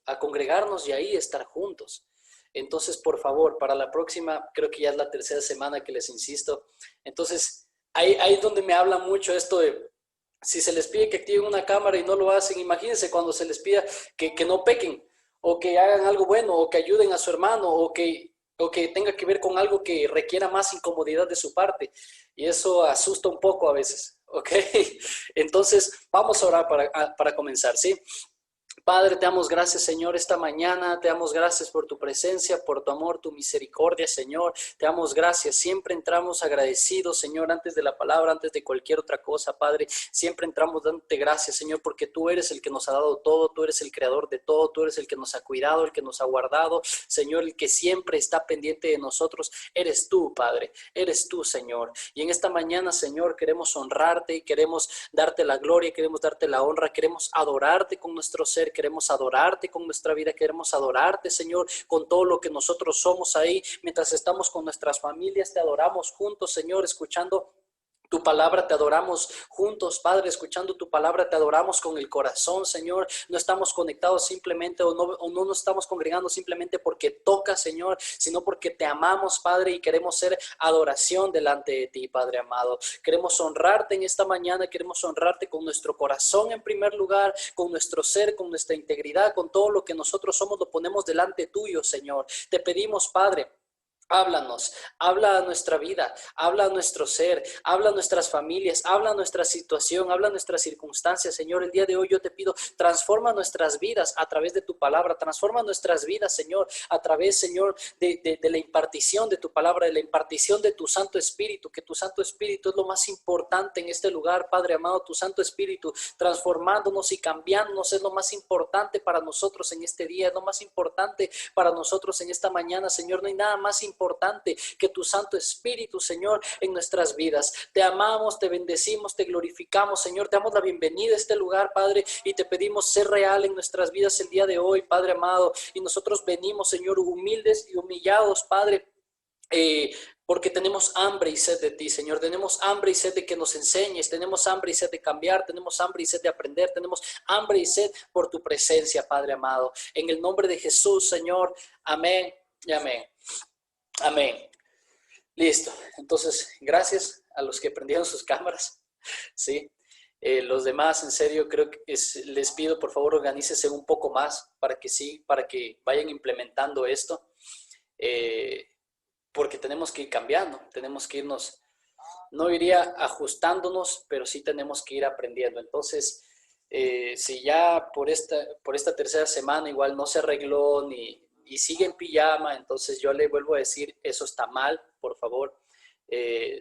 a congregarnos y ahí estar juntos. Entonces, por favor, para la próxima, creo que ya es la tercera semana que les insisto. Entonces, ahí es donde me habla mucho esto de, si se les pide que activen una cámara y no lo hacen, imagínense cuando se les pida que no pequen, o que hagan algo bueno, o que ayuden a su hermano, o que tenga que ver con algo que requiera más incomodidad de su parte. Y eso asusta un poco a veces, ¿ok? Entonces, vamos a orar para comenzar, ¿sí? Padre, te damos gracias, Señor, esta mañana. Te damos gracias por tu presencia, por tu amor, tu misericordia, Señor. Te damos gracias. Siempre entramos agradecidos, Señor, antes de la palabra, antes de cualquier otra cosa, Padre. Siempre entramos dándote gracias, Señor, porque tú eres el que nos ha dado todo. Tú eres el creador de todo. Tú eres el que nos ha cuidado, el que nos ha guardado. Señor, el que siempre está pendiente de nosotros. Eres tú, Padre. Eres tú, Señor. Y en esta mañana, Señor, queremos honrarte, queremos darte la gloria, queremos darte la honra, queremos adorarte con nuestro ser. Queremos adorarte con nuestra vida, queremos adorarte, Señor, con todo lo que nosotros somos ahí. Mientras estamos con nuestras familias, te adoramos juntos, Señor, escuchando tu palabra, te adoramos juntos, Padre, escuchando tu palabra, te adoramos con el corazón, Señor. No estamos conectados simplemente o no nos estamos congregando simplemente porque toca, Señor, sino porque te amamos, Padre, y queremos ser adoración delante de ti, Padre amado. Queremos honrarte en esta mañana, queremos honrarte con nuestro corazón en primer lugar, con nuestro ser, con nuestra integridad, con todo lo que nosotros somos, lo ponemos delante tuyo, Señor. Te pedimos, Padre, háblanos, habla a nuestra vida, habla a nuestro ser, habla a nuestras familias, habla a nuestra situación, habla a nuestras circunstancias, Señor. El día de hoy yo te pido, transforma nuestras vidas a través de tu palabra, transforma nuestras vidas, Señor, a través, Señor, de la impartición de tu palabra, de la impartición de tu Santo Espíritu, que tu Santo Espíritu es lo más importante en este lugar, Padre amado. Tu Santo Espíritu transformándonos y cambiándonos es lo más importante para nosotros en este día, es lo más importante para nosotros en esta mañana, Señor. No hay nada más importante que tu Santo Espíritu, Señor, en nuestras vidas. Te amamos, te bendecimos, te glorificamos, Señor. Te damos la bienvenida a este lugar, Padre, y te pedimos ser real en nuestras vidas el día de hoy, Padre amado. Y nosotros venimos, Señor, humildes y humillados, Padre, porque tenemos hambre y sed de ti, Señor. Tenemos hambre y sed de que nos enseñes, tenemos hambre y sed de cambiar, tenemos hambre y sed de aprender, tenemos hambre y sed por tu presencia, Padre amado. En el nombre de Jesús, Señor, amén y amén. Amén. Listo. Entonces, gracias a los que prendieron sus cámaras. Sí. Los demás, en serio, creo que les pido, por favor, organícense un poco más para que sí, para que vayan implementando esto. Porque tenemos que ir cambiando, tenemos que irnos, no iría ajustándonos, pero sí tenemos que ir aprendiendo. Entonces, si ya por esta tercera semana igual no se arregló y sigue en pijama, entonces yo le vuelvo a decir, eso está mal, por favor,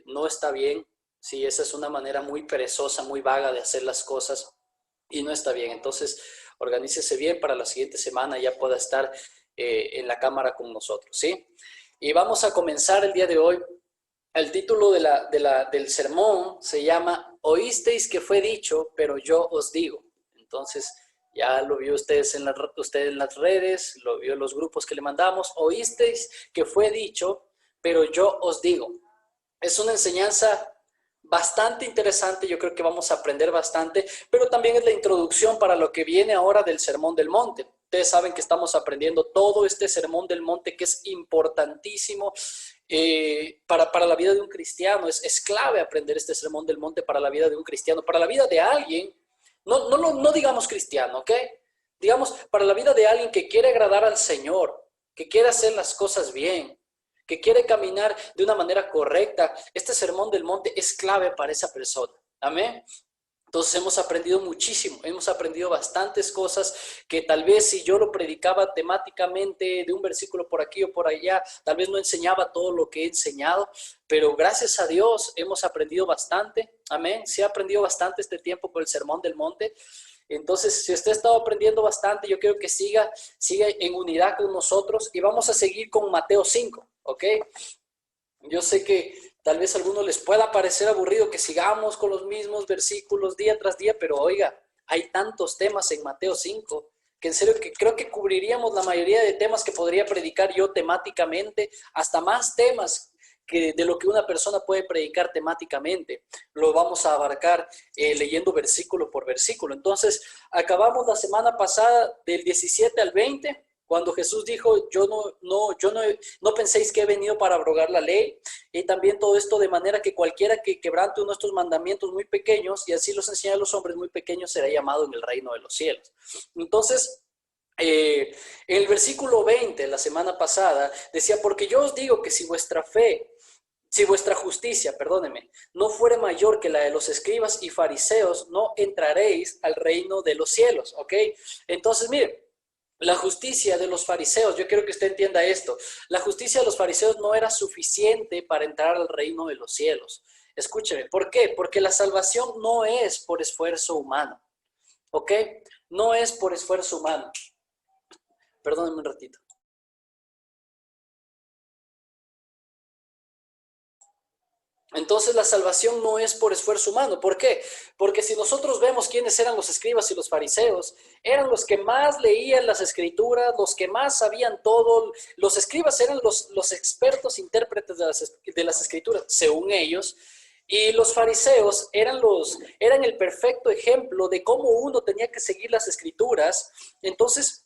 no está bien. Sí, esa es una manera muy perezosa, muy vaga de hacer las cosas y no está bien. Entonces, organícese bien para la siguiente semana, ya pueda estar en la cámara con nosotros, ¿sí? Y vamos a comenzar el día de hoy. El título del sermón se llama "Oísteis que fue dicho, pero yo os digo". Entonces, ya lo vio ustedes en las redes, lo vio en los grupos que le mandamos. Oísteis que fue dicho, pero yo os digo. Es una enseñanza bastante interesante, yo creo que vamos a aprender bastante, pero también es la introducción para lo que viene ahora del Sermón del Monte. Ustedes saben que estamos aprendiendo todo este Sermón del Monte, que es importantísimo para la vida de un cristiano. Es clave aprender este Sermón del Monte para la vida de un cristiano, para la vida de alguien, no digamos cristiano, ¿ok? Digamos, para la vida de alguien que quiere agradar al Señor, que quiere hacer las cosas bien, que quiere caminar de una manera correcta. Este Sermón del Monte es clave para esa persona. Amén. Entonces hemos aprendido muchísimo, hemos aprendido bastantes cosas que tal vez si yo lo predicaba temáticamente de un versículo por aquí o por allá, tal vez no enseñaba todo lo que he enseñado, pero gracias a Dios hemos aprendido bastante. Amén. Sí, he aprendido bastante este tiempo con el Sermón del Monte. Entonces, si usted ha estado aprendiendo bastante, yo quiero que siga en unidad con nosotros y vamos a seguir con Mateo 5, ¿ok? Yo sé que tal vez a algunos les pueda parecer aburrido que sigamos con los mismos versículos día tras día, pero oiga, hay tantos temas en Mateo 5 que en serio que creo que cubriríamos la mayoría de temas que podría predicar yo temáticamente, hasta más temas de lo que una persona puede predicar temáticamente. Lo vamos a abarcar leyendo versículo por versículo. Entonces, acabamos la semana pasada del 17 al 20, cuando Jesús dijo, no penséis que he venido para abrogar la ley, y también todo esto de manera que cualquiera que quebrante uno de estos mandamientos muy pequeños, y así los enseña a los hombres muy pequeños, será llamado en el reino de los cielos. Entonces, en el versículo 20, la semana pasada, decía, porque yo os digo que si vuestra justicia, perdóneme, no fuere mayor que la de los escribas y fariseos, no entraréis al reino de los cielos, ¿ok? Entonces, mire, la justicia de los fariseos, yo quiero que usted entienda esto, la justicia de los fariseos no era suficiente para entrar al reino de los cielos. Escúcheme, ¿por qué? Porque la salvación no es por esfuerzo humano, ¿ok? No es por esfuerzo humano. Perdónenme un ratito. Entonces la salvación no es por esfuerzo humano. ¿Por qué? Porque si nosotros vemos quiénes eran los escribas y los fariseos, eran los que más leían las escrituras, los que más sabían todo. Los escribas eran los expertos intérpretes de las escrituras, según ellos. Y los fariseos eran el perfecto ejemplo de cómo uno tenía que seguir las escrituras. Entonces,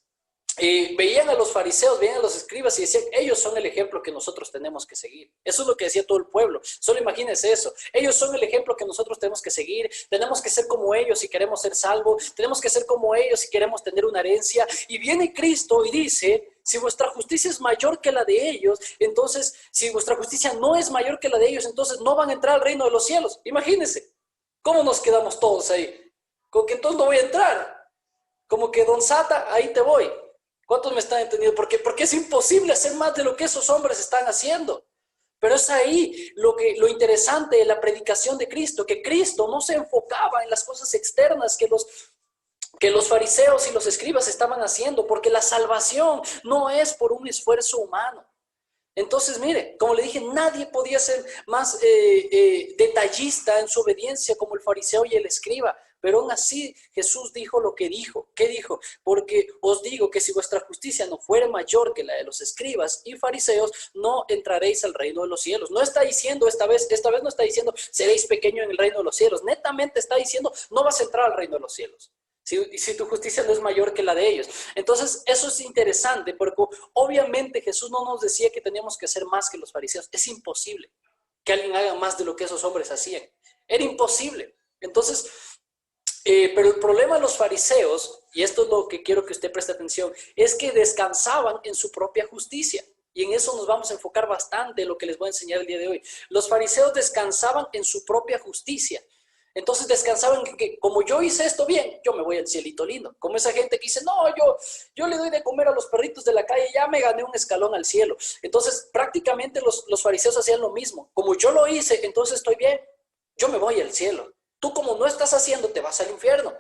veían a los fariseos, veían a los escribas y decían, ellos son el ejemplo que nosotros tenemos que seguir. Eso es lo que decía todo el pueblo. Solo imagínense eso. Ellos son el ejemplo que nosotros tenemos que seguir. Tenemos que ser como ellos si queremos ser salvos. Tenemos que ser como ellos si queremos tener una herencia. Y viene Cristo y dice, si vuestra justicia es mayor que la de ellos, entonces, si vuestra justicia no es mayor que la de ellos, entonces no van a entrar al reino de los cielos. Imagínense. ¿Cómo nos quedamos todos ahí? Con que entonces no voy a entrar. Como que Don Sata, ahí te voy. ¿Cuántos me están entendiendo? Porque es imposible hacer más de lo que esos hombres están haciendo. Pero es ahí lo interesante de la predicación de Cristo, que Cristo no se enfocaba en las cosas externas que los fariseos y los escribas estaban haciendo, porque la salvación no es por un esfuerzo humano. Entonces, mire, como le dije, nadie podía ser más detallista en su obediencia como el fariseo y el escriba. Pero aún así Jesús dijo lo que dijo. ¿Qué dijo? Porque os digo que si vuestra justicia no fuere mayor que la de los escribas y fariseos, no entraréis al reino de los cielos. No está diciendo esta vez no está diciendo seréis pequeño en el reino de los cielos. Netamente está diciendo no vas a entrar al reino de los cielos. Si tu justicia no es mayor que la de ellos. Entonces, eso es interesante, porque obviamente Jesús no nos decía que teníamos que hacer más que los fariseos. Es imposible que alguien haga más de lo que esos hombres hacían. Era imposible. Entonces, pero el problema de los fariseos, y esto es lo que quiero que usted preste atención, es que descansaban en su propia justicia. Y en eso nos vamos a enfocar bastante en lo que les voy a enseñar el día de hoy. Los fariseos descansaban en su propia justicia. Entonces descansaban en que como yo hice esto bien, yo me voy al cielito lindo. Como esa gente que dice, no, yo le doy de comer a los perritos de la calle, ya me gané un escalón al cielo. Entonces prácticamente los fariseos hacían lo mismo. Como yo lo hice, entonces estoy bien, yo me voy al cielo. Tú como no estás haciendo, te vas al infierno.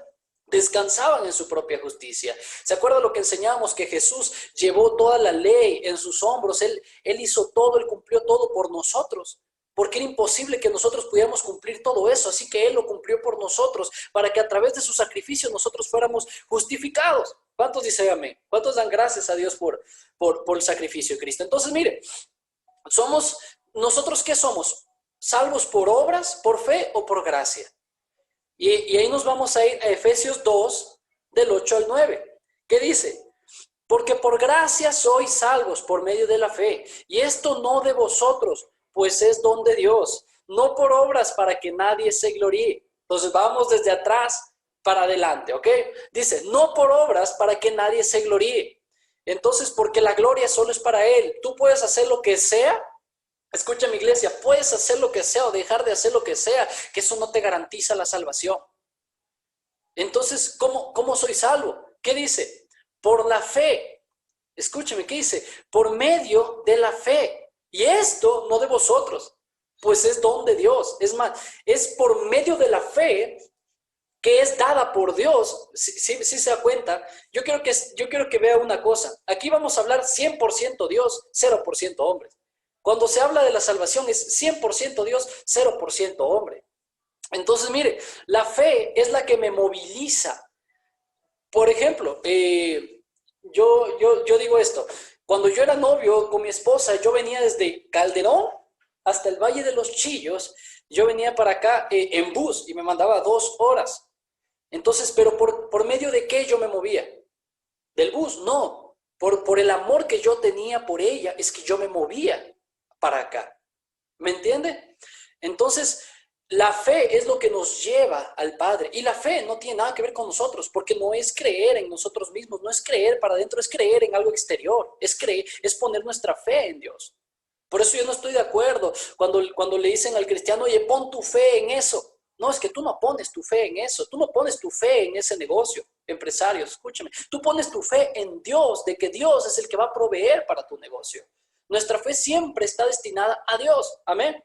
Descansaban en su propia justicia. ¿Se acuerda lo que enseñamos? Que Jesús llevó toda la ley en sus hombros. Él hizo todo, Él cumplió todo por nosotros. Porque era imposible que nosotros pudiéramos cumplir todo eso. Así que Él lo cumplió por nosotros, para que a través de su sacrificio nosotros fuéramos justificados. ¿Cuántos dicen amén? ¿Cuántos dan gracias a Dios por el sacrificio de Cristo? Entonces, mire, ¿nosotros qué somos? ¿Salvos por obras, por fe o por gracia? Y ahí nos vamos a ir a Efesios 2, del 8 al 9. ¿Qué dice? Porque por gracia sois salvos por medio de la fe. Y esto no de vosotros, pues es don de Dios. No por obras para que nadie se gloríe. Entonces vamos desde atrás para adelante, ¿ok? Dice, no por obras para que nadie se gloríe. Entonces, porque la gloria solo es para Él. Tú puedes hacer lo que sea. Escucha, mi iglesia, puedes hacer lo que sea o dejar de hacer lo que sea, que eso no te garantiza la salvación. Entonces, ¿cómo soy salvo? ¿Qué dice? Por la fe. Escúcheme, ¿qué dice? Por medio de la fe. Y esto no de vosotros, pues es don de Dios. Es más, es por medio de la fe que es dada por Dios. Si se da cuenta, yo quiero que vea una cosa. Aquí vamos a hablar 100% Dios, 0% hombres. Cuando se habla de la salvación es 100% Dios, 0% hombre. Entonces, mire, la fe es la que me moviliza. Por ejemplo, yo digo esto. Cuando yo era novio con mi esposa, yo venía desde Calderón hasta el Valle de los Chillos, yo venía para acá en bus y me mandaba 2 horas. Entonces, pero ¿por medio de qué yo me movía? ¿Del bus? No. Por el amor que yo tenía por ella, es que yo me movía para acá. ¿Me entiende? Entonces, la fe es lo que nos lleva al Padre. Y la fe no tiene nada que ver con nosotros, porque no es creer en nosotros mismos, no es creer para adentro, es creer en algo exterior, es creer, es poner nuestra fe en Dios. Por eso yo no estoy de acuerdo cuando le dicen al cristiano, oye, pon tu fe en eso. No, es que tú no pones tu fe en eso, tú no pones tu fe en ese negocio, empresario, escúchame. Tú pones tu fe en Dios, de que Dios es el que va a proveer para tu negocio. Nuestra fe siempre está destinada a Dios. Amén.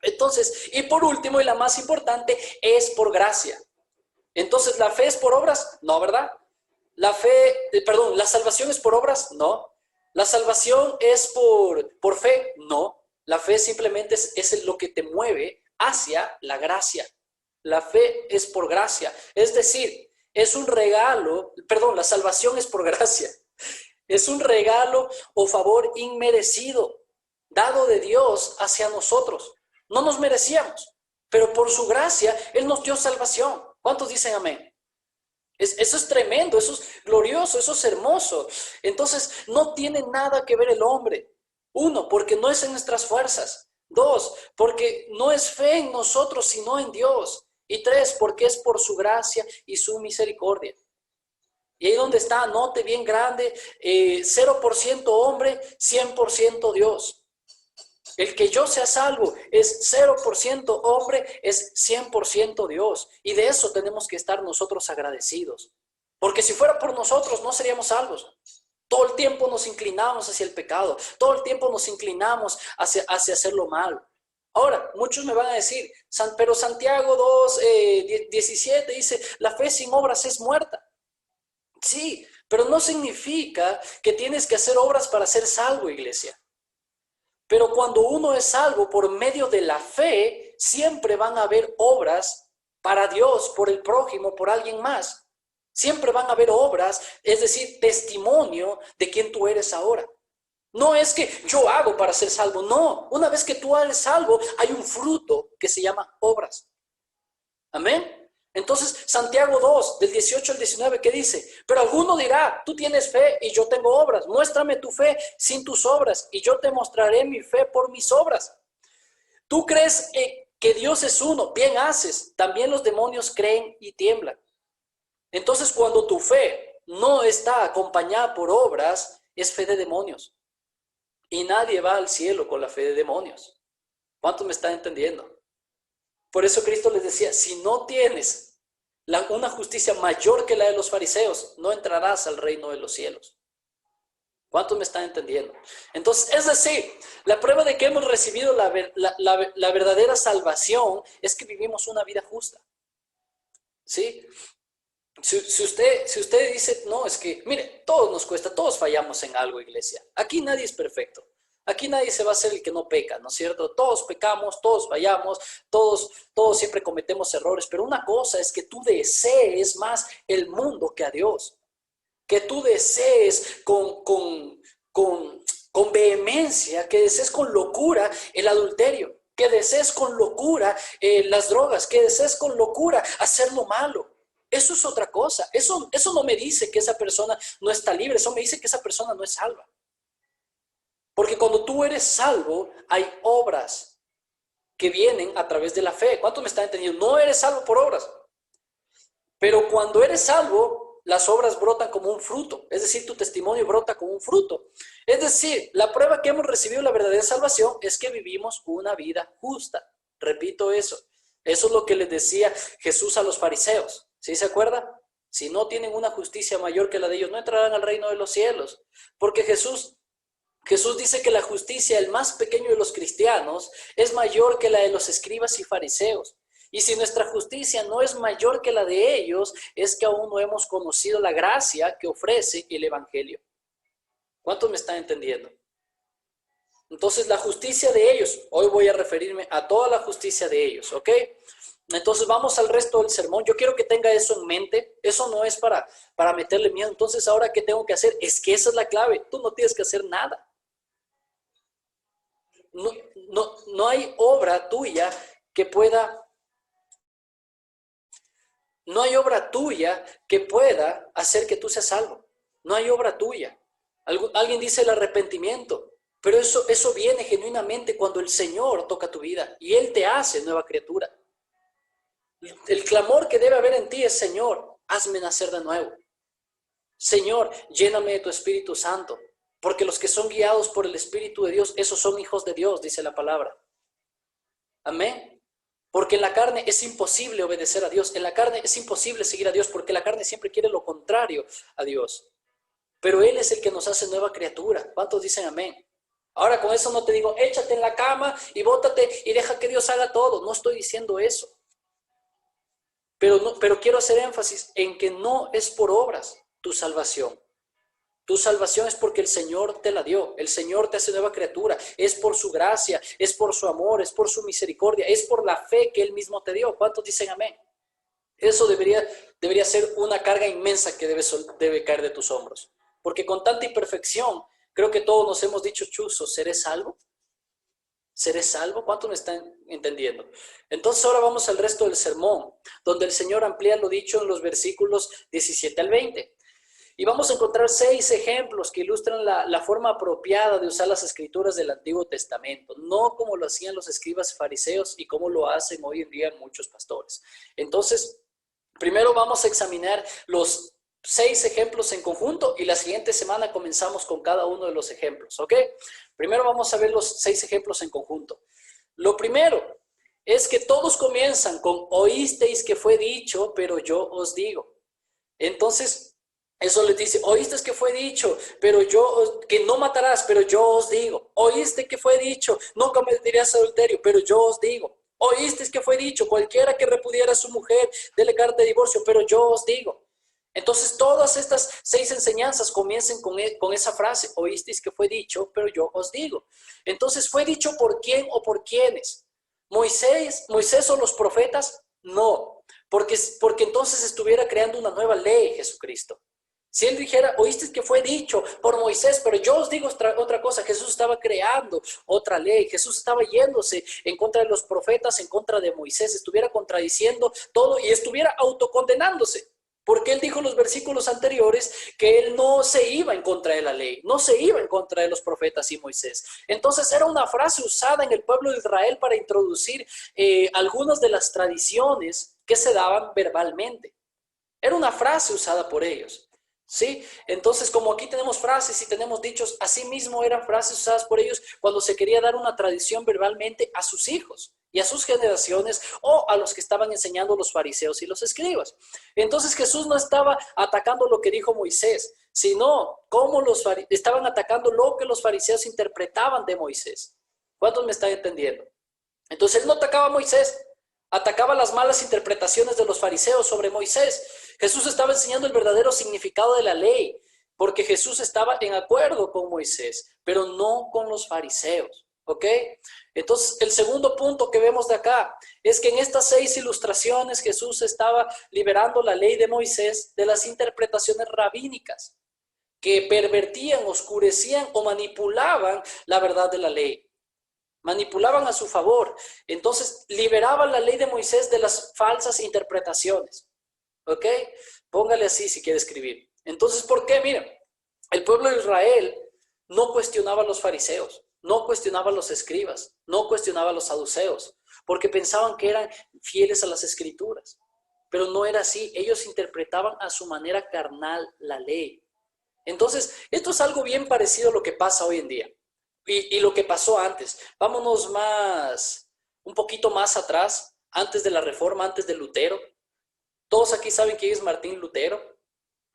Entonces, y por último y la más importante, es por gracia. Entonces, ¿la fe es por obras? No, ¿verdad? La salvación es por obras, no. La salvación es por fe, no. La fe simplemente es lo que te mueve hacia la gracia. La fe es por gracia. Es decir, es un regalo, la salvación es por gracia. Es un regalo o favor inmerecido, dado de Dios hacia nosotros. No nos merecíamos, pero por su gracia, Él nos dio salvación. ¿Cuántos dicen amén? Eso es tremendo, eso es glorioso, eso es hermoso. Entonces, no tiene nada que ver el hombre. 1, porque no es en nuestras fuerzas. 2, porque no es fe en nosotros, sino en Dios. Y 3, porque es por su gracia y su misericordia. Y ahí donde está, anote bien grande, 0% hombre, 100% Dios. El que yo sea salvo es 0% hombre, es 100% Dios. Y de eso tenemos que estar nosotros agradecidos. Porque si fuera por nosotros, no seríamos salvos. Todo el tiempo nos inclinamos hacia el pecado. Todo el tiempo nos inclinamos hacia hacer lo malo. Ahora, muchos me van a decir, pero Santiago 2:17 dice, la fe sin obras es muerta. Sí, pero no significa que tienes que hacer obras para ser salvo, iglesia. Pero cuando uno es salvo por medio de la fe, siempre van a haber obras para Dios, por el prójimo, por alguien más. Siempre van a haber obras, es decir, testimonio de quién tú eres ahora. No es que yo hago para ser salvo, no. Una vez que tú eres salvo, hay un fruto que se llama obras. Amén. Entonces, Santiago 2, del 18 al 19, ¿qué dice? Pero alguno dirá, tú tienes fe y yo tengo obras. Muéstrame tu fe sin tus obras y yo te mostraré mi fe por mis obras. Tú crees que Dios es uno, bien haces. También los demonios creen y tiemblan. Entonces, cuando tu fe no está acompañada por obras, es fe de demonios. Y nadie va al cielo con la fe de demonios. ¿Cuántos me están entendiendo? Por eso Cristo les decía, si no tienes una justicia mayor que la de los fariseos, no entrarás al reino de los cielos. ¿Cuántos me están entendiendo? Entonces, es decir, la prueba de que hemos recibido la verdadera salvación es que vivimos una vida justa. ¿Sí? Si usted dice, no, es que, mire, todos nos cuesta, todos fallamos en algo, iglesia. Aquí nadie es perfecto. Aquí nadie se va a hacer el que no peca, ¿no es cierto? Todos pecamos, todos fallamos, todos siempre cometemos errores, pero una cosa es que tú desees más el mundo que a Dios. Que tú desees con vehemencia, que desees con locura el adulterio, que desees con locura las drogas, que desees con locura hacer lo malo. Eso es otra cosa. Eso no me dice que esa persona no está libre, eso me dice que esa persona no es salva. Porque cuando tú eres salvo, hay obras que vienen a través de la fe. ¿Cuántos me están entendiendo? No eres salvo por obras. Pero cuando eres salvo, las obras brotan como un fruto. Es decir, tu testimonio brota como un fruto. Es decir, la prueba que hemos recibido la verdadera salvación es que vivimos una vida justa. Repito eso. Eso es lo que les decía Jesús a los fariseos. ¿Sí se acuerda? Si no tienen una justicia mayor que la de ellos, no entrarán al reino de los cielos. Porque Jesús dice que la justicia, el más pequeño de los cristianos, es mayor que la de los escribas y fariseos. Y si nuestra justicia no es mayor que la de ellos, es que aún no hemos conocido la gracia que ofrece el Evangelio. ¿Cuántos me están entendiendo? Entonces, la justicia de ellos, hoy voy a referirme a toda la justicia de ellos, ¿ok? Entonces, vamos al resto del sermón. Yo quiero que tenga eso en mente. Eso no es para meterle miedo. Entonces, ¿ahora qué tengo que hacer? Es que esa es la clave. Tú no tienes que hacer nada. no, no hay obra tuya que pueda, no hay obra tuya que pueda hacer que tú seas salvo. No hay obra tuya. Alguien dice el arrepentimiento, pero eso viene genuinamente cuando el Señor toca tu vida y Él te hace nueva criatura. El clamor que debe haber en ti es: Señor, hazme nacer de nuevo. Señor, lléname de tu Espíritu Santo, porque los que son guiados por el Espíritu de Dios, esos son hijos de Dios, dice la palabra. Amén. Porque en la carne es imposible obedecer a Dios, en la carne es imposible seguir a Dios, porque la carne siempre quiere lo contrario a Dios. Pero Él es el que nos hace nueva criatura. ¿Cuántos dicen amén? Ahora con eso no te digo, échate en la cama y bótate y deja que Dios haga todo. No estoy diciendo eso. Pero quiero hacer énfasis en que no es por obras tu salvación. Tu salvación es porque el Señor te la dio. El Señor te hace nueva criatura. Es por su gracia, es por su amor, es por su misericordia, es por la fe que Él mismo te dio. ¿Cuántos dicen amén? Eso debería ser una carga inmensa que debe caer de tus hombros. Porque con tanta imperfección, creo que todos nos hemos dicho chuzos: ¿seré salvo? ¿Seré salvo? ¿Cuántos me están entendiendo? Entonces ahora vamos al resto del sermón, donde el Señor amplía lo dicho en los versículos 17 al 20. Y vamos a encontrar 6 ejemplos que ilustran la forma apropiada de usar las escrituras del Antiguo Testamento, no como lo hacían los escribas fariseos y como lo hacen hoy en día muchos pastores. Entonces, primero vamos a examinar los 6 ejemplos en conjunto y la siguiente semana comenzamos con cada uno de los ejemplos, ¿ok? Primero vamos a ver los 6 ejemplos en conjunto. Lo primero es que todos comienzan con: oísteis que fue dicho, pero yo os digo. Entonces, eso les dice: oíste que fue dicho, pero que no matarás, pero yo os digo. Oíste que fue dicho: no cometerás adulterio, pero yo os digo. Oíste que fue dicho: cualquiera que repudiara a su mujer, dele carta de divorcio, pero yo os digo. Entonces, todas estas 6 enseñanzas comiencen con esa frase: oísteis que fue dicho, pero yo os digo. Entonces, ¿fue dicho por quién o por quiénes? ¿Moisés o los profetas? No, porque entonces estuviera creando una nueva ley Jesucristo. Si Él dijera: oíste que fue dicho por Moisés, pero yo os digo otra cosa, Jesús estaba creando otra ley. Jesús estaba yéndose en contra de los profetas, en contra de Moisés, estuviera contradiciendo todo y estuviera autocondenándose. Porque Él dijo en los versículos anteriores que Él no se iba en contra de la ley, no se iba en contra de los profetas y Moisés. Entonces era una frase usada en el pueblo de Israel para introducir algunas de las tradiciones que se daban verbalmente. Era una frase usada por ellos. ¿Sí? Entonces, como aquí tenemos frases y tenemos dichos, así mismo eran frases usadas por ellos cuando se quería dar una tradición verbalmente a sus hijos y a sus generaciones, o a los que estaban enseñando los fariseos y los escribas. Entonces Jesús no estaba atacando lo que dijo Moisés, sino cómo estaban atacando lo que los fariseos interpretaban de Moisés. ¿Cuántos me están entendiendo? Entonces Él no atacaba a Moisés, atacaba las malas interpretaciones de los fariseos sobre Moisés. Jesús estaba enseñando el verdadero significado de la ley, porque Jesús estaba en acuerdo con Moisés, pero no con los fariseos, ¿ok? Entonces, el segundo punto que vemos de acá es que en estas 6 ilustraciones Jesús estaba liberando la ley de Moisés de las interpretaciones rabínicas que pervertían, oscurecían o manipulaban la verdad de la ley. Manipulaban a su favor. Entonces, liberaban la ley de Moisés de las falsas interpretaciones. ¿Ok? Póngale así si quiere escribir. Entonces, ¿por qué? Miren, el pueblo de Israel no cuestionaba a los fariseos, no cuestionaba a los escribas, no cuestionaba a los saduceos, porque pensaban que eran fieles a las escrituras. Pero no era así. Ellos interpretaban a su manera carnal la ley. Entonces, esto es algo bien parecido a lo que pasa hoy en día. Y lo que pasó antes. Vámonos un poquito más atrás, antes de la Reforma, antes de Lutero. Todos aquí saben quién es Martín Lutero.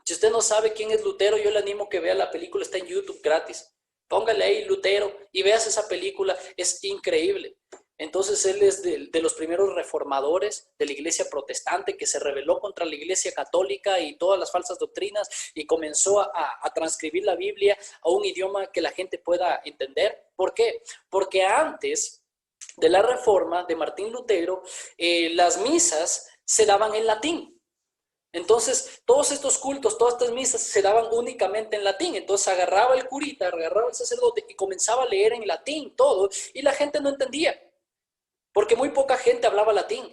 Si usted no sabe quién es Lutero, yo le animo que vea la película, está en YouTube gratis. Póngale ahí Lutero y veas esa película, es increíble. Entonces él es de los primeros reformadores de la iglesia protestante que se rebeló contra la iglesia católica y todas las falsas doctrinas y comenzó a transcribir la Biblia a un idioma que la gente pueda entender. ¿Por qué? Porque antes de la reforma de Martín Lutero, las misas se daban en latín. Entonces, todos estos cultos, todas estas misas se daban únicamente en latín. Entonces agarraba el curita, agarraba el sacerdote y comenzaba a leer en latín todo, y la gente no entendía, porque muy poca gente hablaba latín.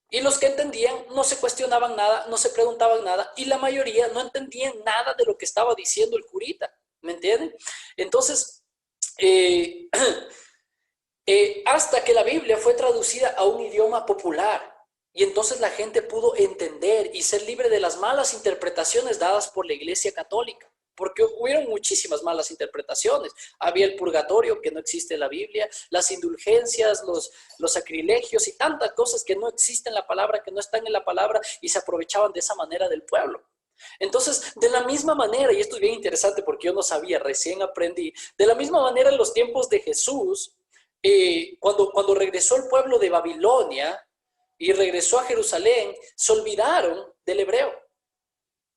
Y los que entendían no se cuestionaban nada, no se preguntaban nada, y la mayoría no entendían nada de lo que estaba diciendo el curita. ¿Me entienden? Entonces, eh, hasta que la Biblia fue traducida a un idioma popular, y entonces la gente pudo entender y ser libre de las malas interpretaciones dadas por la Iglesia Católica, porque hubieron muchísimas malas interpretaciones. Había el purgatorio, que no existe en la Biblia, las indulgencias, los sacrilegios y tantas cosas que no existen en la palabra, que no están en la palabra, y se aprovechaban de esa manera del pueblo. Entonces, de la misma manera, y esto es bien interesante porque yo no sabía, recién aprendí, de la misma manera en los tiempos de Jesús, cuando regresó el pueblo de Babilonia y regresó a Jerusalén, se olvidaron del hebreo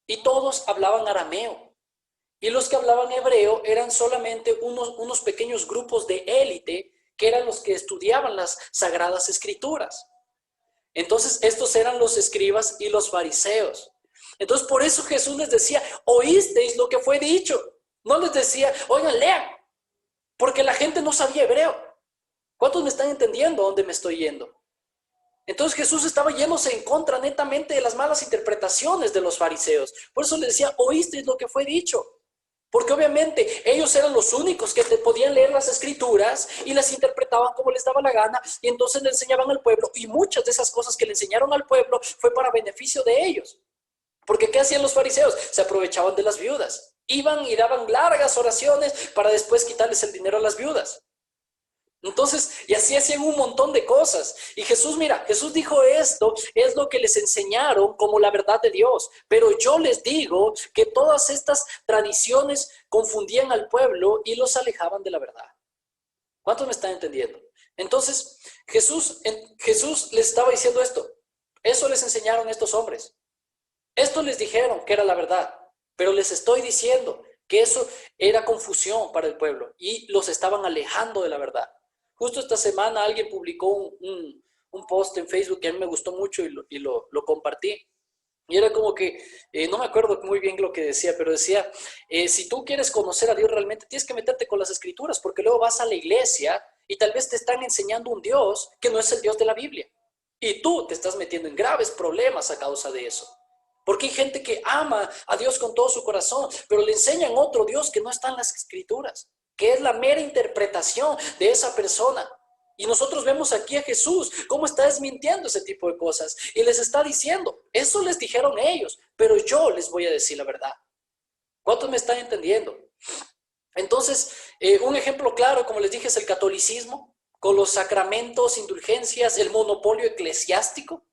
y todos hablaban arameo. Y los que hablaban hebreo eran solamente unos pequeños grupos de élite que eran los que estudiaban las sagradas escrituras. Entonces, estos eran los escribas y los fariseos. Entonces, por eso Jesús les decía, oísteis lo que fue dicho. No les decía, oigan, lean, porque la gente no sabía hebreo. ¿Cuántos me están entendiendo a dónde me estoy yendo? Entonces Jesús estaba yéndose en contra netamente de las malas interpretaciones de los fariseos. Por eso les decía, oísteis lo que fue dicho. Porque obviamente ellos eran los únicos que podían leer las escrituras y las interpretaban como les daba la gana, y entonces le enseñaban al pueblo, y muchas de esas cosas que le enseñaron al pueblo fue para beneficio de ellos. Porque ¿qué hacían los fariseos? Se aprovechaban de las viudas. Iban y daban largas oraciones para después quitarles el dinero a las viudas. Entonces, y así hacían un montón de cosas. Y Jesús, mira, Jesús dijo, esto es lo que les enseñaron como la verdad de Dios. Pero yo les digo que todas estas tradiciones confundían al pueblo y los alejaban de la verdad. ¿Cuántos me están entendiendo? Entonces, Jesús les estaba diciendo esto. Eso les enseñaron estos hombres. Esto les dijeron que era la verdad. Pero les estoy diciendo que eso era confusión para el pueblo y los estaban alejando de la verdad. Justo esta semana alguien publicó un post en Facebook que a mí me gustó mucho y lo compartí. Y era como que, no me acuerdo muy bien lo que decía, pero decía, si tú quieres conocer a Dios realmente, tienes que meterte con las escrituras, porque luego vas a la iglesia y tal vez te están enseñando un Dios que no es el Dios de la Biblia. Y tú te estás metiendo en graves problemas a causa de eso. Porque hay gente que ama a Dios con todo su corazón, pero le enseñan otro Dios que no está en las escrituras, que es la mera interpretación de esa persona. Y nosotros vemos aquí a Jesús cómo está desmintiendo ese tipo de cosas y les está diciendo, eso les dijeron ellos, pero yo les voy a decir la verdad. ¿Cuántos me están entendiendo? Entonces, un ejemplo claro, como les dije, es el catolicismo, con los sacramentos, indulgencias, el monopolio eclesiástico.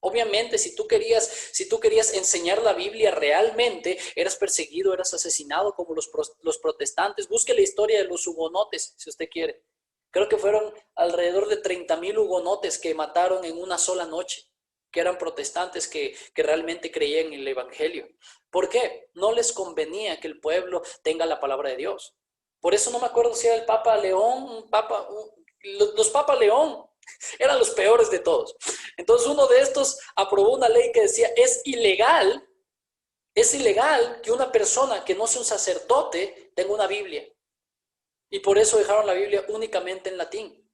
Obviamente, si tú querías enseñar la Biblia realmente, eras perseguido, eras asesinado como los protestantes. Busque la historia de los hugonotes, si usted quiere. Creo que fueron alrededor de 30,000 hugonotes que mataron en una sola noche, que eran protestantes que realmente creían en el Evangelio. ¿Por qué? No les convenía que el pueblo tenga la palabra de Dios. Por eso no me acuerdo si era el Papa León, los Papa León eran los peores de todos. Entonces uno de estos aprobó una ley que decía, es ilegal que una persona que no sea un sacerdote tenga una Biblia. Y por eso dejaron la Biblia únicamente en latín.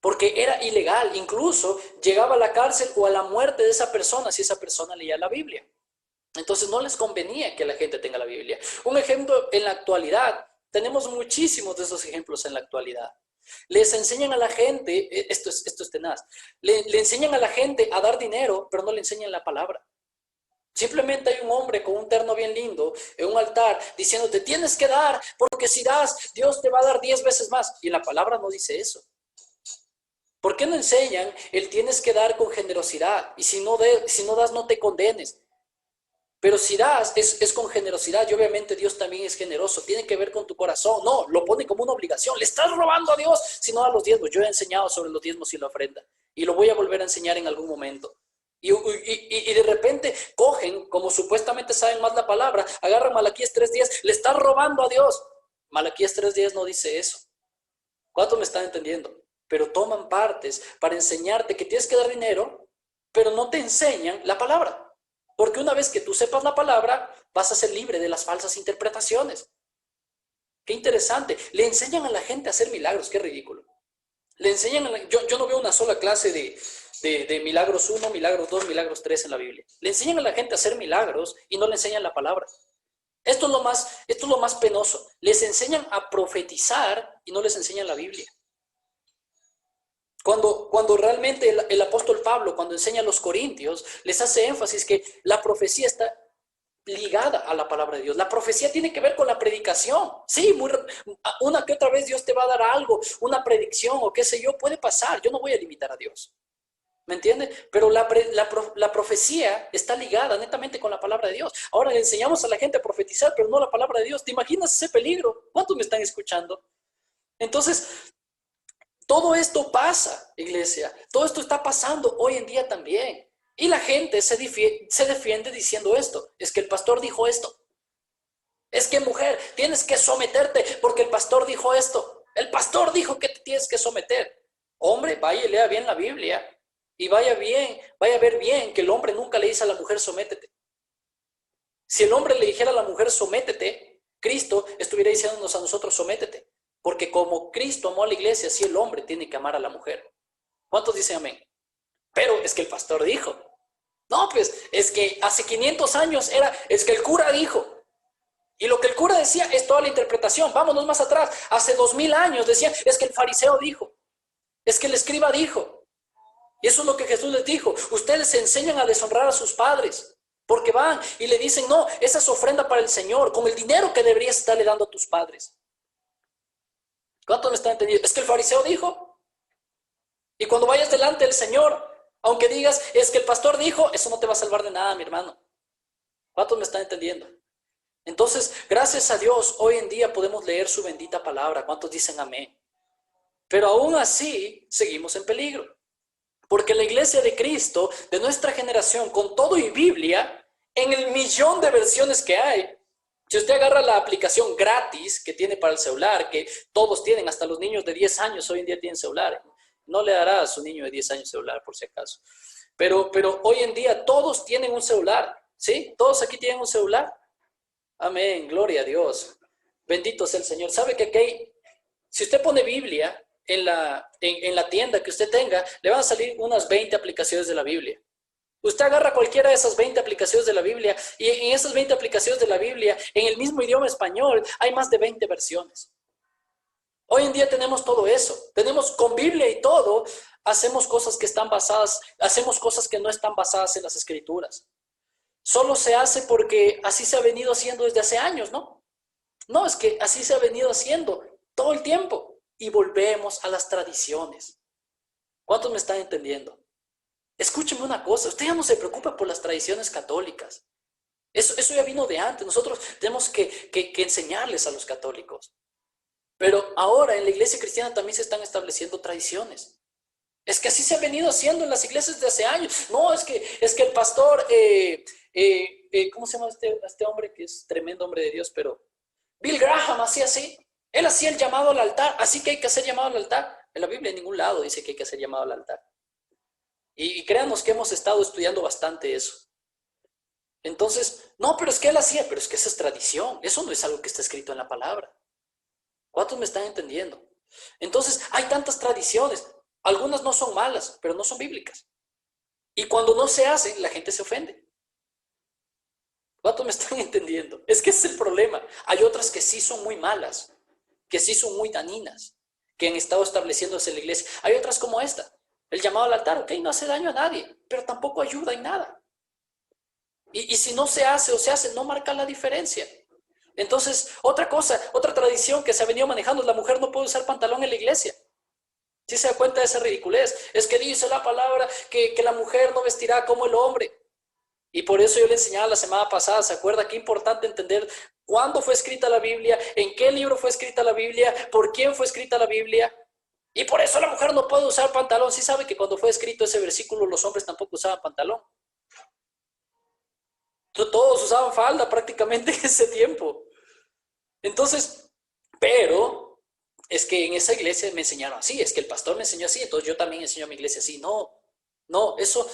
Porque era ilegal, incluso llegaba a la cárcel o a la muerte de esa persona si esa persona leía la Biblia. Entonces no les convenía que la gente tenga la Biblia. Un ejemplo en la actualidad, tenemos muchísimos de esos ejemplos en la actualidad. Les enseñan a la gente, esto es tenaz, le enseñan a la gente a dar dinero, pero no le enseñan la palabra. Simplemente hay un hombre con un terno bien lindo en un altar diciéndote, tienes que dar, porque si das, Dios te va a dar 10 veces más. Y en la palabra no dice eso. ¿Por qué no enseñan el tienes que dar con generosidad? Y si no das, no te condenes. Pero si das, es con generosidad, y obviamente Dios también es generoso, tiene que ver con tu corazón. No, lo pone como una obligación, le estás robando a Dios si no das los diezmos. Yo he enseñado sobre los diezmos y la ofrenda, y lo voy a volver a enseñar en algún momento. Y de repente cogen, como supuestamente saben más la palabra, agarran Malaquías 3:10, le estás robando a Dios. Malaquías 3:10 no dice eso. ¿Cuántos me están entendiendo? Pero toman partes para enseñarte que tienes que dar dinero, pero no te enseñan la palabra. Porque una vez que tú sepas la palabra, vas a ser libre de las falsas interpretaciones. Qué interesante. Le enseñan a la gente a hacer milagros, qué ridículo. Le enseñan yo no veo una sola clase de milagros 1, milagros 2, milagros 3 en la Biblia. Le enseñan a la gente a hacer milagros y no le enseñan la palabra. Esto es lo más penoso. Les enseñan a profetizar y no les enseñan la Biblia. Cuando realmente el apóstol Pablo, cuando enseña a los corintios, les hace énfasis que la profecía está ligada a la palabra de Dios. La profecía tiene que ver con la predicación. Sí, una que otra vez Dios te va a dar algo, una predicción o qué sé yo, puede pasar. Yo no voy a limitar a Dios. ¿Me entiende? Pero la profecía está ligada netamente con la palabra de Dios. Ahora le enseñamos a la gente a profetizar, pero no la palabra de Dios. ¿Te imaginas ese peligro? ¿Cuántos me están escuchando? Entonces, todo esto pasa, iglesia. Todo esto está pasando hoy en día también. Y la gente se defiende diciendo esto. Es que el pastor dijo esto. Es que mujer, tienes que someterte porque el pastor dijo esto. El pastor dijo que te tienes que someter. Hombre, vaya y lea bien la Biblia. Y vaya a ver bien que el hombre nunca le dice a la mujer sométete. Si el hombre le dijera a la mujer sométete, Cristo estuviera diciéndonos a nosotros sométete. Porque como Cristo amó a la iglesia, así el hombre tiene que amar a la mujer. ¿Cuántos dicen amén? Pero es que el pastor dijo. No, pues es que hace 500 años es que el cura dijo. Y lo que el cura decía es toda la interpretación. Vámonos más atrás. Hace 2000 años decían, es que el fariseo dijo. Es que el escriba dijo. Y eso es lo que Jesús les dijo. Ustedes se enseñan a deshonrar a sus padres. Porque van y le dicen, no, esa es ofrenda para el Señor, con el dinero que deberías estarle dando a tus padres. ¿Cuántos me están entendiendo? Es que el fariseo dijo. Y cuando vayas delante del Señor, aunque digas, es que el pastor dijo, eso no te va a salvar de nada, mi hermano. ¿Cuántos me están entendiendo? Entonces, gracias a Dios, hoy en día podemos leer su bendita palabra. ¿Cuántos dicen amén? Pero aún así, seguimos en peligro. Porque la iglesia de Cristo, de nuestra generación, con todo y Biblia, en el millón de versiones que hay, si usted agarra la aplicación gratis que tiene para el celular, que todos tienen, hasta los niños de 10 años hoy en día tienen celular. No le dará a su niño de 10 años celular, por si acaso. Pero hoy en día todos tienen un celular, ¿sí? Todos aquí tienen un celular. Amén, gloria a Dios. Bendito sea el Señor. ¿Sabe que aquí, si usted pone Biblia en la tienda que usted tenga, le van a salir unas 20 aplicaciones de la Biblia? Usted agarra cualquiera de esas 20 aplicaciones de la Biblia y en esas 20 aplicaciones de la Biblia, en el mismo idioma español, hay más de 20 versiones. Hoy en día tenemos todo eso. Tenemos con Biblia y todo, hacemos cosas hacemos cosas que no están basadas en las Escrituras. Solo se hace porque así se ha venido haciendo desde hace años, ¿no? No, es que así se ha venido haciendo todo el tiempo. Y volvemos a las tradiciones. ¿Cuántos me están entendiendo? Escúcheme una cosa, usted ya no se preocupa por las tradiciones católicas. Eso ya vino de antes. Nosotros tenemos que enseñarles a los católicos. Pero ahora en la iglesia cristiana también se están estableciendo tradiciones. Es que así se ha venido haciendo en las iglesias de hace años. No, es que el pastor, ¿cómo se llama este hombre que es tremendo hombre de Dios? Pero Bill Graham hacía así. Él hacía el llamado al altar, así que hay que hacer llamado al altar. En la Biblia en ningún lado dice que hay que hacer llamado al altar. Y créanos que hemos estado estudiando bastante eso. Entonces, no, pero es que él hacía, pero es que esa es tradición. Eso no es algo que está escrito en la palabra. ¿Cuántos me están entendiendo? Entonces, hay tantas tradiciones. Algunas no son malas, pero no son bíblicas. Y cuando no se hacen, la gente se ofende. ¿Cuántos me están entendiendo? Es que ese es el problema. Hay otras que sí son muy malas, que sí son muy dañinas, que han estado estableciéndose en la iglesia. Hay otras como esta. El llamado al altar, ok, no hace daño a nadie, pero tampoco ayuda en nada. Y si no se hace o se hace, no marca la diferencia. Entonces, otra cosa, otra tradición que se ha venido manejando es la mujer no puede usar pantalón en la iglesia. ¿Sí se da cuenta de esa ridiculez? Es que dice la palabra que la mujer no vestirá como el hombre. Y por eso yo le enseñaba la semana pasada, ¿se acuerda? Qué importante entender cuándo fue escrita la Biblia, en qué libro fue escrita la Biblia, por quién fue escrita la Biblia. Y por eso la mujer no puede usar pantalón. ¿Sí sabe que cuando fue escrito ese versículo los hombres tampoco usaban pantalón? Todos usaban falda prácticamente en ese tiempo. Entonces, pero es que en esa iglesia me enseñaron así, es que el pastor me enseñó así, entonces yo también enseño a mi iglesia así. No, eso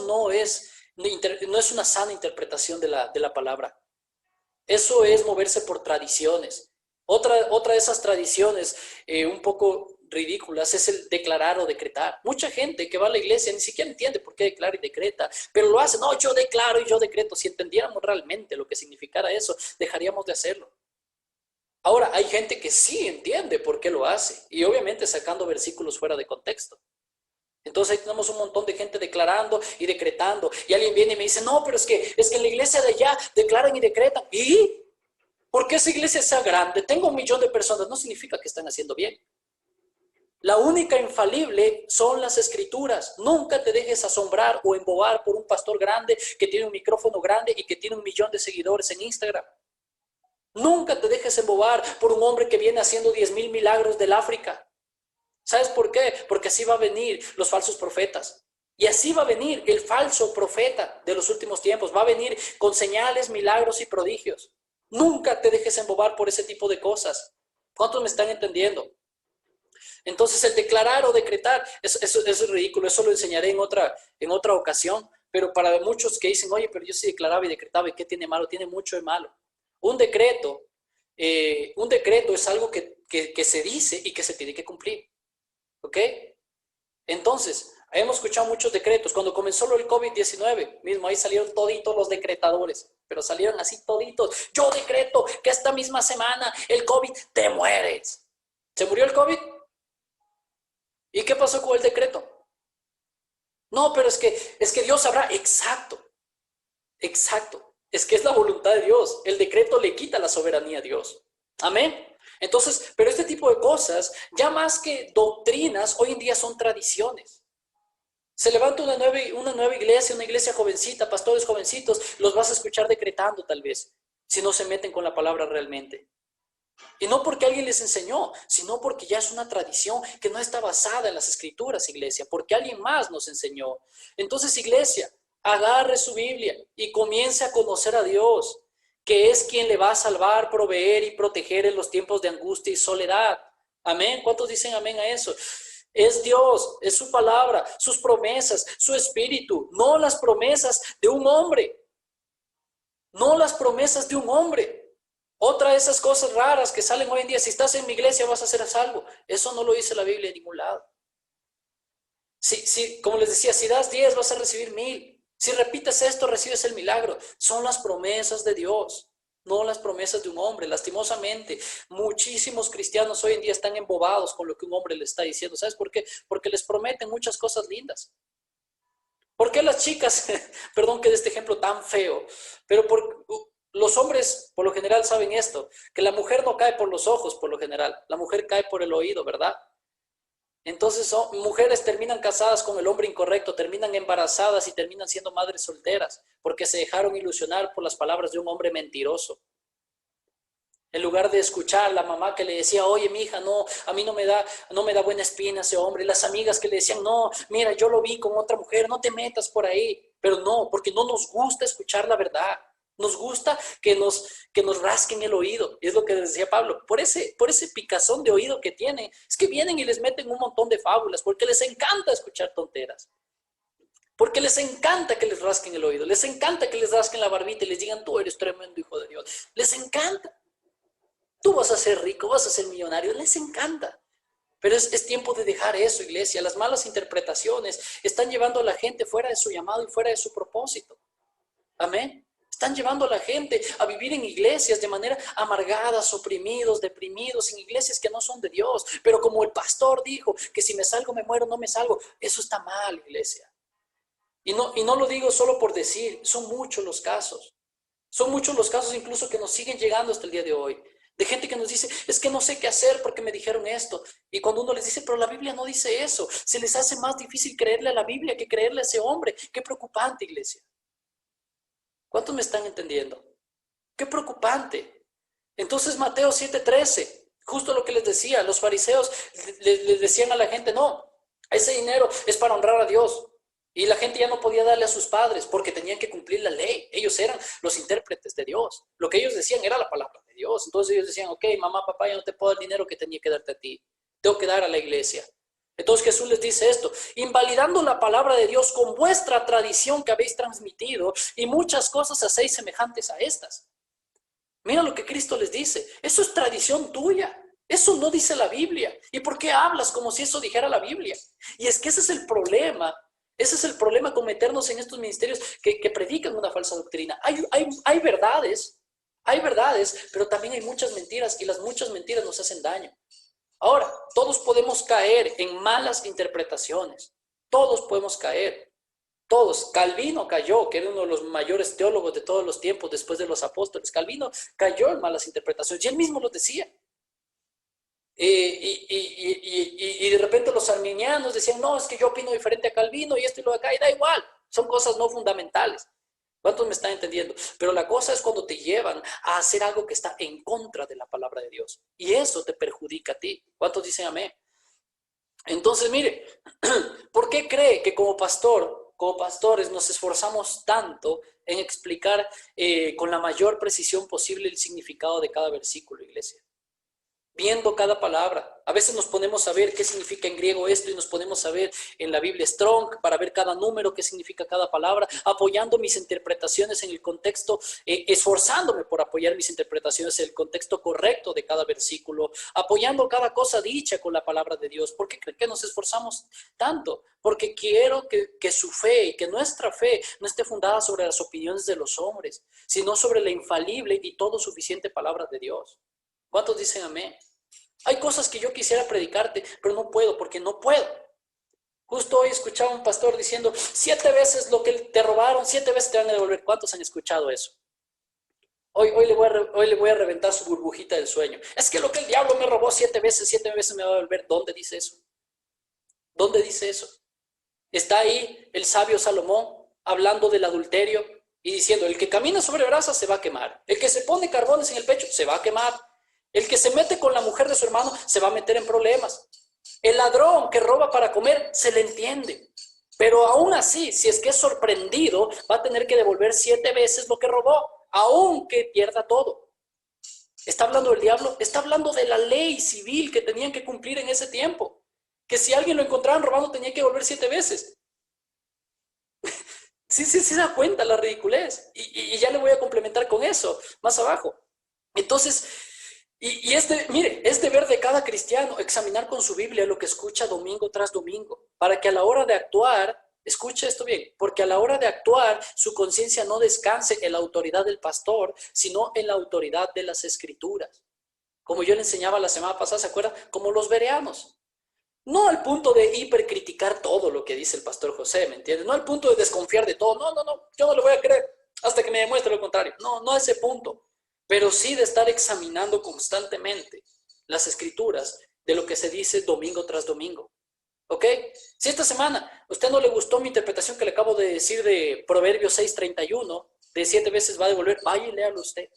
no es no es una sana interpretación de la palabra. Eso es moverse por tradiciones. Otra de esas tradiciones un poco ridículas es el declarar o decretar. Mucha gente que va a la iglesia ni siquiera entiende por qué declara y decreta, pero lo hace. No, yo declaro y yo decreto. Si entendiéramos realmente lo que significara eso, dejaríamos de hacerlo. Ahora, hay gente que sí entiende por qué lo hace y obviamente sacando versículos fuera de contexto. Entonces ahí tenemos un montón de gente declarando y decretando. Y alguien viene y me dice, no, pero es que en la iglesia de allá declaran y decretan. ¿Y? Porque esa iglesia sea grande, tengo 1.000.000 de personas, no significa que están haciendo bien. La única infalible son las escrituras. Nunca te dejes asombrar o embobar por un pastor grande que tiene un micrófono grande y que tiene 1.000.000 de seguidores en Instagram. Nunca te dejes embobar por un hombre que viene haciendo 10.000 milagros del África. ¿Sabes por qué? Porque así va a venir los falsos profetas. Y así va a venir el falso profeta de los últimos tiempos. Va a venir con señales, milagros y prodigios. Nunca te dejes embobar por ese tipo de cosas. ¿Cuántos me están entendiendo? Entonces el declarar o decretar, eso es ridículo. Eso lo enseñaré en otra ocasión. Pero para muchos que dicen, oye, pero yo sí declaraba y decretaba, ¿y qué tiene malo? Tiene mucho de malo. Un decreto es algo que se dice y que se tiene que cumplir. ¿Ok? Entonces, hemos escuchado muchos decretos. Cuando comenzó el COVID-19, mismo ahí salieron toditos los decretadores, pero salieron así toditos. Yo decreto que esta misma semana el COVID te mueres. ¿Se murió el COVID? ¿Y qué pasó con el decreto? No, pero es que Dios sabrá. Exacto, exacto. Es que es la voluntad de Dios. El decreto le quita la soberanía a Dios. Amén. Entonces, pero este tipo de cosas, ya más que doctrinas, hoy en día son tradiciones. Se levanta una nueva iglesia, una iglesia jovencita, pastores jovencitos, los vas a escuchar decretando tal vez, si no se meten con la palabra realmente. Y no porque alguien les enseñó, sino porque ya es una tradición que no está basada en las escrituras, iglesia, porque alguien más nos enseñó. Entonces, iglesia, agarre su Biblia y comience a conocer a Dios, que es quien le va a salvar, proveer y proteger en los tiempos de angustia y soledad. Amén. ¿Cuántos dicen amén a eso? Es Dios, es su palabra, sus promesas, su espíritu, no las promesas de un hombre, no las promesas de un hombre. Otra de esas cosas raras que salen hoy en día, si estás en mi iglesia vas a ser salvo. Eso no lo dice la Biblia en ningún lado. Como les decía, si das 10 vas a recibir 1.000. Si repites esto, recibes el milagro. Son las promesas de Dios, no las promesas de un hombre. Lastimosamente, muchísimos cristianos hoy en día están embobados con lo que un hombre les está diciendo. ¿Sabes por qué? Porque les prometen muchas cosas lindas. ¿Por qué las chicas, perdón que dé este ejemplo tan feo, pero los hombres por lo general saben esto, que la mujer no cae por los ojos por lo general, la mujer cae por el oído, ¿verdad? Entonces mujeres terminan casadas con el hombre incorrecto, terminan embarazadas y terminan siendo madres solteras, porque se dejaron ilusionar por las palabras de un hombre mentiroso. En lugar de escuchar a la mamá que le decía, oye, mi hija, no, a mí no me da buena espina ese hombre. Y las amigas que le decían, no, mira, yo lo vi con otra mujer, no te metas por ahí. Pero no, porque no nos gusta escuchar la verdad. Nos gusta que nos rasquen el oído. Y es lo que decía Pablo. Por ese picazón de oído que tienen, es que vienen y les meten un montón de fábulas, porque les encanta escuchar tonteras. Porque les encanta que les rasquen el oído. Les encanta que les rasquen la barbita y les digan, tú eres tremendo hijo de Dios. Les encanta. Tú vas a ser rico, vas a ser millonario, les encanta. Pero es tiempo de dejar eso, iglesia. Las malas interpretaciones están llevando a la gente fuera de su llamado y fuera de su propósito. Amén. Están llevando a la gente a vivir en iglesias de manera amargadas, oprimidos, deprimidos, en iglesias que no son de Dios. Pero como el pastor dijo, que si me salgo me muero, no me salgo. Eso está mal, iglesia. Y no lo digo solo por decir, son muchos los casos. Son muchos los casos incluso que nos siguen llegando hasta el día de hoy. De gente que nos dice, es que no sé qué hacer porque me dijeron esto. Y cuando uno les dice, pero la Biblia no dice eso, se les hace más difícil creerle a la Biblia que creerle a ese hombre. Qué preocupante, iglesia. ¿Cuántos me están entendiendo? Qué preocupante. Entonces Mateo 7:13, justo lo que les decía, los fariseos les decían a la gente, no, ese dinero es para honrar a Dios. Y la gente ya no podía darle a sus padres porque tenían que cumplir la ley. Ellos eran los intérpretes de Dios. Lo que ellos decían era la palabra de Dios. Entonces ellos decían, ok, mamá, papá, ya no te puedo dar el dinero que tenía que darte a ti. Tengo que dar a la iglesia. Entonces Jesús les dice esto, invalidando la palabra de Dios con vuestra tradición que habéis transmitido y muchas cosas hacéis semejantes a estas. Mira lo que Cristo les dice, eso es tradición tuya, eso no dice la Biblia. ¿Y por qué hablas como si eso dijera la Biblia? Y es que ese es el problema con meternos en estos ministerios que predican una falsa doctrina. Hay verdades, pero también hay muchas mentiras y las muchas mentiras nos hacen daño. Ahora, todos podemos caer en malas interpretaciones. Todos podemos caer. Todos. Calvino cayó, que era uno de los mayores teólogos de todos los tiempos después de los apóstoles. Calvino cayó en malas interpretaciones y él mismo lo decía. Y de repente los arminianos decían, no, es que yo opino diferente a Calvino y esto y lo de acá, y da igual. Son cosas no fundamentales. ¿Cuántos me están entendiendo? Pero la cosa es cuando te llevan a hacer algo que está en contra de la palabra de Dios. Y eso te perjudica a ti. ¿Cuántos dicen amén? Entonces, mire, ¿por qué cree que como pastores nos esforzamos tanto en explicar con la mayor precisión posible el significado de cada versículo, iglesia? Viendo cada palabra. A veces nos ponemos a ver qué significa en griego esto y nos ponemos a ver en la Biblia Strong para ver cada número, qué significa cada palabra, apoyando mis interpretaciones en el contexto, esforzándome por apoyar mis interpretaciones en el contexto correcto de cada versículo, apoyando cada cosa dicha con la palabra de Dios. ¿Por qué creen que nos esforzamos tanto? Porque quiero que su fe y que nuestra fe no esté fundada sobre las opiniones de los hombres, sino sobre la infalible y todo suficiente palabra de Dios. ¿Cuántos dicen amén? Hay cosas que yo quisiera predicarte, pero no puedo, porque no puedo. Justo hoy escuchaba a un pastor diciendo, 7 veces lo que te robaron, 7 veces te van a devolver. ¿Cuántos han escuchado eso? Hoy le voy a reventar su burbujita del sueño. Es que lo que el diablo me robó 7 veces me va a devolver. ¿Dónde dice eso? ¿Dónde dice eso? Está ahí el sabio Salomón hablando del adulterio y diciendo, el que camina sobre brasas se va a quemar. El que se pone carbones en el pecho se va a quemar. El que se mete con la mujer de su hermano se va a meter en problemas. El ladrón que roba para comer se le entiende. Pero aún así, si es que es sorprendido, va a tener que devolver 7 veces lo que robó, aunque pierda todo. ¿Está hablando del diablo? Está hablando de la ley civil que tenían que cumplir en ese tiempo. Que si alguien lo encontraban robando tenía que devolver 7 veces. Sí, se da cuenta la ridiculez. Y ya le voy a complementar con eso más abajo. Entonces, mire, es deber de cada cristiano examinar con su Biblia lo que escucha domingo tras domingo, para que a la hora de actuar, escuche esto bien, porque a la hora de actuar su conciencia no descanse en la autoridad del pastor, sino en la autoridad de las Escrituras. Como yo le enseñaba la semana pasada, ¿se acuerdan? Como los bereanos. No al punto de hipercriticar todo lo que dice el pastor José, ¿me entiendes? No al punto de desconfiar de todo. No, yo no le voy a creer hasta que me demuestre lo contrario. No a ese punto. Pero sí de estar examinando constantemente las escrituras de lo que se dice domingo tras domingo. ¿Ok? Si esta semana a usted no le gustó mi interpretación que le acabo de decir de Proverbios 6:31, de 7 veces va a devolver, vaya y léalo usted.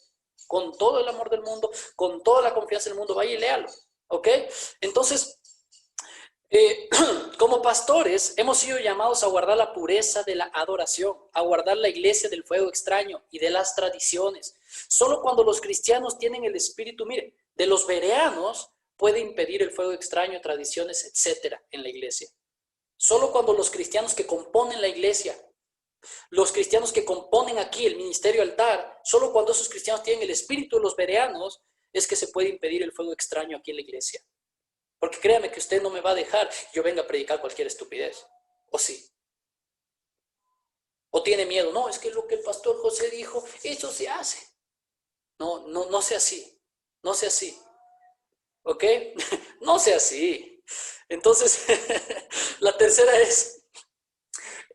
Con todo el amor del mundo, con toda la confianza del mundo, vaya y léalo. ¿Ok? Entonces, como pastores hemos sido llamados a guardar la pureza de la adoración, a guardar la iglesia del fuego extraño y de las tradiciones. Solo cuando los cristianos tienen el espíritu, mire, de los bereanos, puede impedir el fuego extraño, tradiciones, etcétera, en la iglesia. Solo cuando los cristianos que componen la iglesia, los cristianos que componen aquí el ministerio altar, solo cuando esos cristianos tienen el espíritu de los bereanos, es que se puede impedir el fuego extraño aquí en la iglesia. Porque créame que usted no me va a dejar que yo venga a predicar cualquier estupidez. ¿O sí? ¿O tiene miedo? No, es que lo que el pastor José dijo, eso se hace. No sea así. No sea así. ¿Ok? No sea así. Entonces, la tercera es,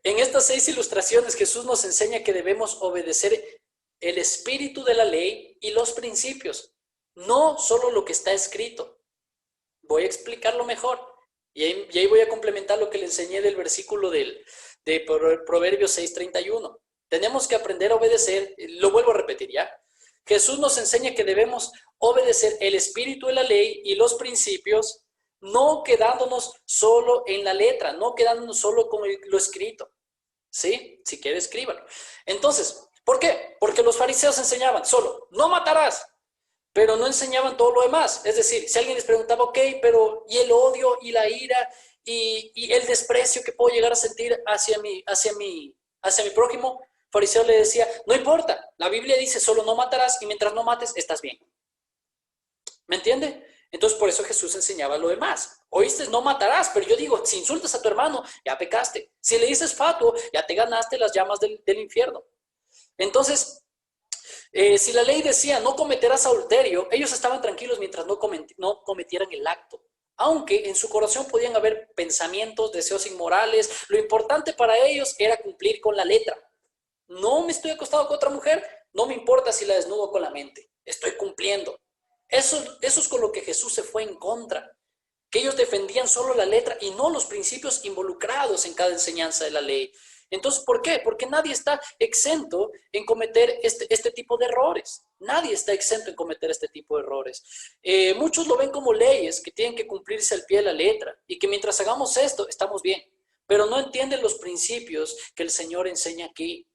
en estas 6 ilustraciones Jesús nos enseña que debemos obedecer el espíritu de la ley y los principios, no solo lo que está escrito. Voy a explicarlo mejor. Y ahí voy a complementar lo que le enseñé del versículo de Proverbios 6:31. Tenemos que aprender a obedecer, lo vuelvo a repetir ya. Jesús nos enseña que debemos obedecer el espíritu de la ley y los principios, no quedándonos solo en la letra, no quedándonos solo con lo escrito. ¿Sí? Si quiere, escríbalo. Entonces, ¿por qué? Porque los fariseos enseñaban solo, no matarás, pero no enseñaban todo lo demás. Es decir, si alguien les preguntaba, ok, pero ¿y el odio y la ira y el desprecio que puedo llegar a sentir hacia mi prójimo, fariseo le decía, no importa, la Biblia dice solo no matarás y mientras no mates estás bien. ¿Me entiende? Entonces por eso Jesús enseñaba lo demás. Oíste, no matarás, pero yo digo, si insultas a tu hermano, ya pecaste. Si le dices fatuo, ya te ganaste las llamas del infierno. Entonces, si la ley decía no cometerás adulterio, ellos estaban tranquilos mientras no cometieran el acto. Aunque en su corazón podían haber pensamientos, deseos inmorales, lo importante para ellos era cumplir con la letra. No me estoy acostado con otra mujer, no me importa si la desnudo con la mente, estoy cumpliendo. Eso es con lo que Jesús se fue en contra, que ellos defendían solo la letra y no los principios involucrados en cada enseñanza de la ley. Entonces, ¿por qué? Porque nadie está exento en cometer este tipo de errores. Nadie está exento en cometer este tipo de errores. Muchos lo ven como leyes que tienen que cumplirse al pie de la letra y que mientras hagamos esto, estamos bien. Pero no entienden los principios que el Señor enseña aquí.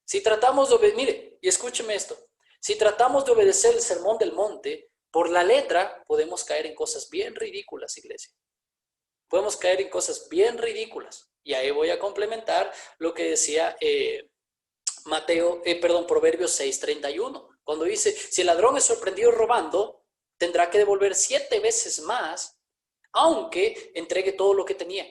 Si tratamos de obedecer, mire, y escúcheme esto, si tratamos de obedecer el sermón del monte, por la letra podemos caer en cosas bien ridículas, iglesia. Podemos caer en cosas bien ridículas. Y ahí voy a complementar lo que decía Proverbios 6:31. Cuando dice, si el ladrón es sorprendido robando, tendrá que devolver 7 veces más, aunque entregue todo lo que tenía.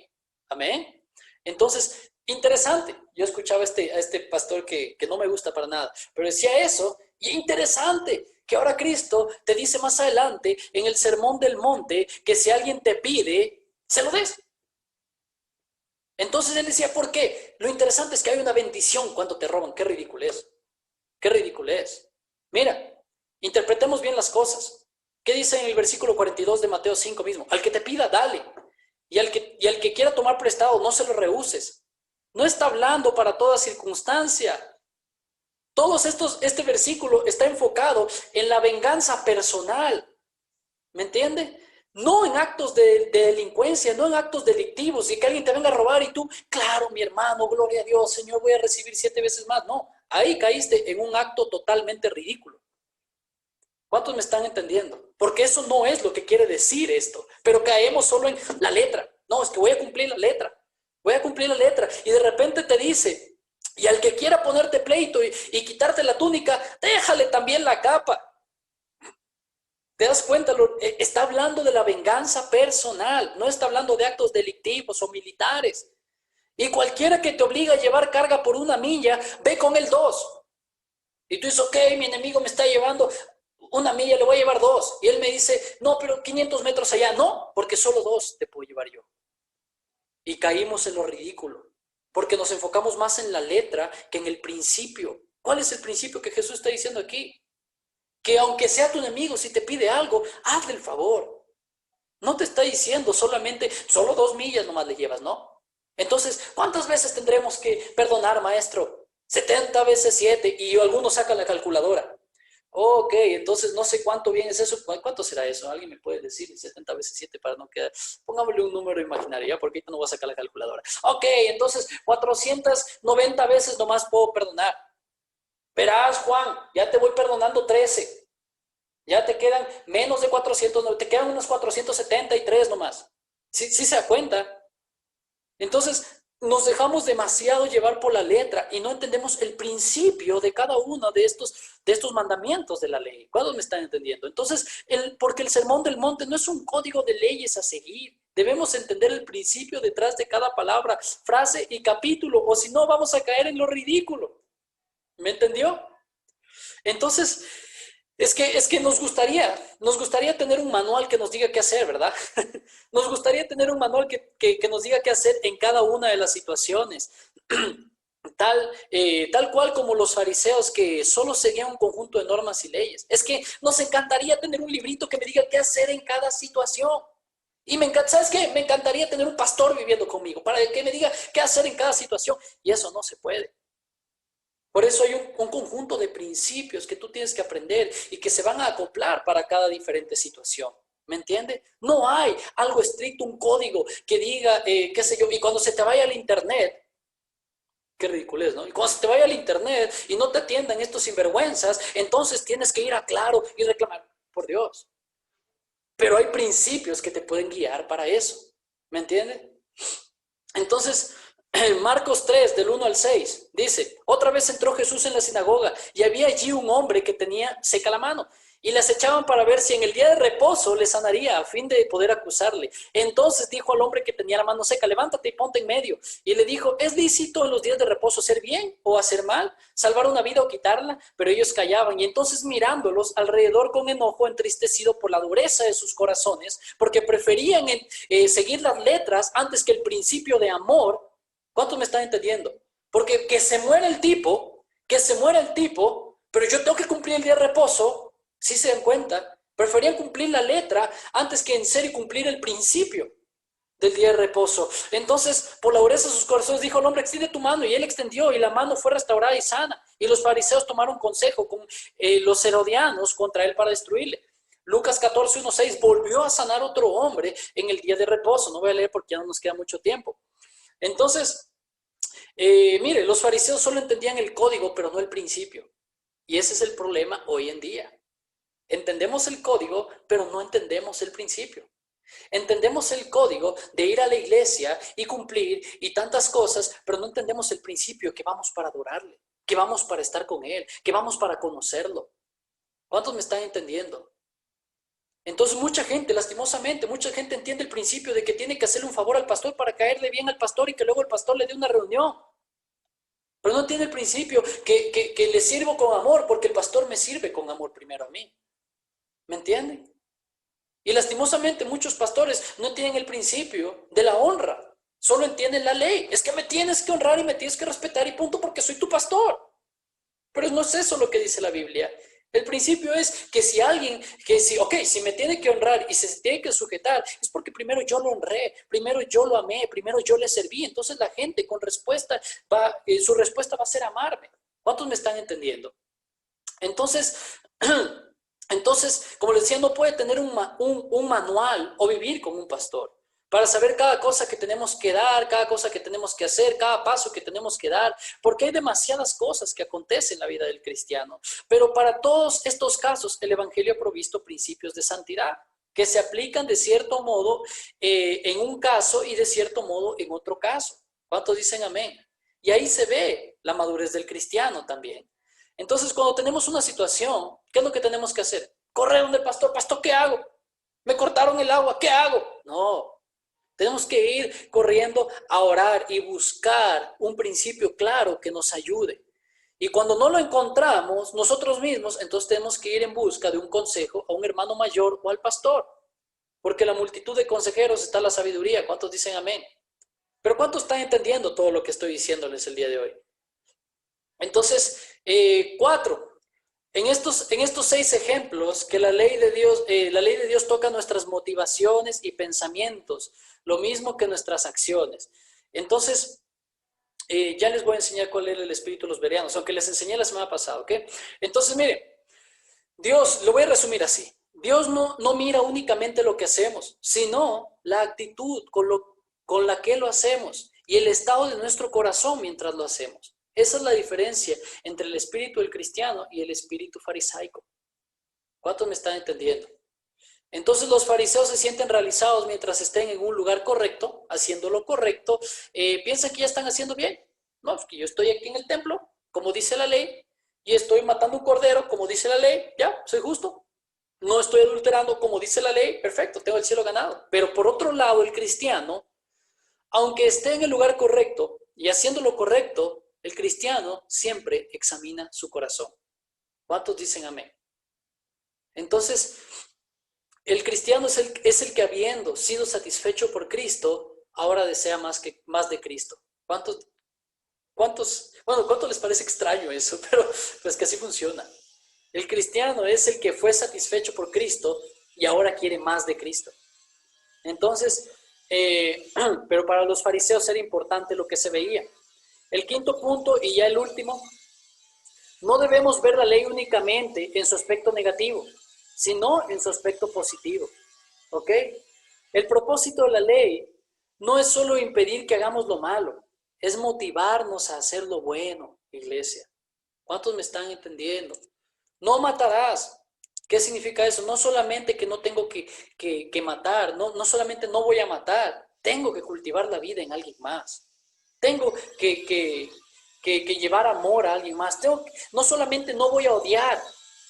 Amén. Entonces, interesante. Yo escuchaba a este pastor que no me gusta para nada, pero decía eso, y interesante que ahora Cristo te dice más adelante en el Sermón del Monte que si alguien te pide, se lo des. Entonces él decía, ¿por qué? Lo interesante es que hay una bendición cuando te roban. Qué ridículo es. Qué ridículo es. Mira, interpretemos bien las cosas. ¿Qué dice en el versículo 42 de Mateo 5 mismo? Al que te pida, dale. Y al que quiera tomar prestado, no se lo rehuses. No está hablando para toda circunstancia. Este versículo está enfocado en la venganza personal. ¿Me entiende? No en actos de delincuencia, no en actos delictivos, y que alguien te venga a robar y tú, claro, mi hermano, gloria a Dios, Señor, voy a recibir 7 veces más. No, ahí caíste en un acto totalmente ridículo. ¿Cuántos me están entendiendo? Porque eso no es lo que quiere decir esto, pero caemos solo en la letra. No, es que voy a cumplir la letra, voy a cumplir la letra, y de repente te dice, y al que quiera ponerte pleito y quitarte la túnica, déjale también la capa. ¿Te das cuenta? Está hablando de la venganza personal, no está hablando de actos delictivos o militares. Y cualquiera que te obliga a llevar carga por 1 milla, ve con él 2. Y tú dices, ok, mi enemigo me está llevando 1 milla, le voy a llevar 2. Y él me dice, no, pero 500 metros allá. No, porque solo 2 te puedo llevar yo. Y caímos en lo ridículo, porque nos enfocamos más en la letra que en el principio. ¿Cuál es el principio que Jesús está diciendo aquí? Que aunque sea tu enemigo, si te pide algo, hazle el favor. No te está diciendo solamente, solo 2 millas nomás le llevas, ¿no? Entonces, ¿cuántas veces tendremos que perdonar, maestro? 70 veces 7, y algunos sacan la calculadora. Ok, entonces no sé cuánto bien es eso. ¿Cuánto será eso? ¿Alguien me puede decir? 70 veces 7 para no quedar. Pongámosle un número imaginario, ¿ya? Porque ahorita no voy a sacar la calculadora. Ok, entonces 490 veces nomás puedo perdonar. Verás, Juan, ya te voy perdonando 13. Ya te quedan menos de 400, te quedan unos 473 nomás. ¿Sí se da cuenta? Entonces, nos dejamos demasiado llevar por la letra y no entendemos el principio de cada uno de estos mandamientos de la ley. ¿Cuántos me están entendiendo? Entonces, porque el Sermón del Monte no es un código de leyes a seguir. Debemos entender el principio detrás de cada palabra, frase y capítulo, o si no, vamos a caer en lo ridículo. ¿Me entendió? Entonces, es que nos gustaría tener un manual que nos diga qué hacer, ¿verdad? Nos gustaría tener un manual que nos diga qué hacer en cada una de las situaciones. Tal cual como los fariseos que solo seguían un conjunto de normas y leyes. Es que nos encantaría tener un librito que me diga qué hacer en cada situación. Y ¿sabes qué? Me encantaría tener un pastor viviendo conmigo para que me diga qué hacer en cada situación. Y eso no se puede. Por eso hay un conjunto de principios que tú tienes que aprender y que se van a acoplar para cada diferente situación. ¿Me entiende? No hay algo estricto, un código que diga, qué sé yo, y cuando se te vaya al internet, qué ridículo es, ¿no? Y cuando se te vaya al internet y no te atiendan estos sinvergüenzas, entonces tienes que ir a Claro y reclamar, por Dios. Pero hay principios que te pueden guiar para eso. ¿Me entiende? Entonces, Marcos 3, del 1 al 6, dice, otra vez entró Jesús en la sinagoga y había allí un hombre que tenía seca la mano. Y les echaban para ver si en el día de reposo le sanaría a fin de poder acusarle. Entonces dijo al hombre que tenía la mano seca, levántate y ponte en medio. Y le dijo, ¿es lícito en los días de reposo hacer bien o hacer mal? ¿Salvar una vida o quitarla? Pero ellos callaban. Y entonces mirándolos alrededor con enojo, entristecido por la dureza de sus corazones, porque preferían seguir las letras antes que el principio de amor. ¿Cuántos me están entendiendo? Porque que se muera el tipo, pero yo tengo que cumplir el día de reposo, si se dan cuenta, preferían cumplir la letra antes que en serio cumplir el principio del día de reposo. Entonces, por la dureza de sus corazones, dijo el hombre, extiende tu mano, y él extendió, y la mano fue restaurada y sana. Y los fariseos tomaron consejo con los herodianos contra él para destruirle. Lucas 14, 1, 6, volvió a sanar otro hombre en el día de reposo. No voy a leer porque ya no nos queda mucho tiempo. Entonces, mire, los fariseos solo entendían el código, pero no el principio. Y ese es el problema hoy en día. Entendemos el código, pero no entendemos el principio. Entendemos el código de ir a la iglesia y cumplir y tantas cosas, pero no entendemos el principio, que vamos para adorarle, que vamos para estar con él, que vamos para conocerlo. ¿Cuántos me están entendiendo? Entonces lastimosamente, mucha gente entiende el principio de que tiene que hacerle un favor al pastor para caerle bien al pastor y que luego el pastor le dé una reunión. Pero no entiende el principio que le sirvo con amor porque el pastor me sirve con amor primero a mí. ¿Me entienden? Y lastimosamente muchos pastores no tienen el principio de la honra. Solo entienden la ley. Es que me tienes que honrar y me tienes que respetar y punto porque soy tu pastor. Pero no es eso lo que dice la Biblia. El principio es que si me tiene que honrar y se tiene que sujetar, es porque primero yo lo honré, primero yo lo amé, primero yo le serví. Entonces la gente su respuesta va a ser amarme. ¿Cuántos me están entendiendo? Entonces, como les decía, no puede tener un manual o vivir con un pastor para saber cada cosa que tenemos que dar, cada cosa que tenemos que hacer, cada paso que tenemos que dar, porque hay demasiadas cosas que acontecen en la vida del cristiano. Pero para todos estos casos, el Evangelio ha provisto principios de santidad que se aplican de cierto modo en un caso y de cierto modo en otro caso. ¿Cuántos dicen amén? Y ahí se ve la madurez del cristiano también. Entonces, cuando tenemos una situación, ¿qué es lo que tenemos que hacer? Correr donde el pastor, pastor, ¿qué hago? Me cortaron el agua, ¿qué hago? No, tenemos que ir corriendo a orar y buscar un principio claro que nos ayude. Y cuando no lo encontramos nosotros mismos, entonces tenemos que ir en busca de un consejo a un hermano mayor o al pastor. Porque la multitud de consejeros está la sabiduría. ¿Cuántos dicen amén? Pero ¿cuántos están entendiendo todo lo que estoy diciéndoles el día de hoy? Entonces, 4. En estos 6 ejemplos que la ley de Dios toca nuestras motivaciones y pensamientos, lo mismo que nuestras acciones. Entonces, ya les voy a enseñar cuál era el espíritu de los bereanos, aunque les enseñé la semana pasada, ¿ok? Entonces, mire, Dios, lo voy a resumir así. Dios no mira únicamente lo que hacemos, sino la actitud con la que lo hacemos y el estado de nuestro corazón mientras lo hacemos. Esa es la diferencia entre el espíritu del cristiano y el espíritu farisaico. ¿Cuántos me están entendiendo? Entonces los fariseos se sienten realizados mientras estén en un lugar correcto, haciendo lo correcto, piensan que ya están haciendo bien. No, es que yo estoy aquí en el templo, como dice la ley, y estoy matando un cordero, como dice la ley, ya, soy justo. No estoy adulterando, como dice la ley, perfecto, tengo el cielo ganado. Pero por otro lado, el cristiano, aunque esté en el lugar correcto y haciendo lo correcto, el cristiano siempre examina su corazón. ¿Cuántos dicen amén? Entonces, el cristiano es el que habiendo sido satisfecho por Cristo, ahora desea más de Cristo. ¿Cuánto les parece extraño eso? Pero pues que así funciona. El cristiano es el que fue satisfecho por Cristo y ahora quiere más de Cristo. Entonces, pero para los fariseos era importante lo que se veía. El quinto punto y ya el último, no debemos ver la ley únicamente en su aspecto negativo, sino en su aspecto positivo. ¿Ok? El propósito de la ley no es solo impedir que hagamos lo malo, es motivarnos a hacer lo bueno, iglesia. ¿Cuántos me están entendiendo? No matarás. ¿Qué significa eso? No solamente que no tengo que matar, no solamente no voy a matar, tengo que cultivar la vida en alguien más. Tengo que llevar amor a alguien más. No solamente no voy a odiar,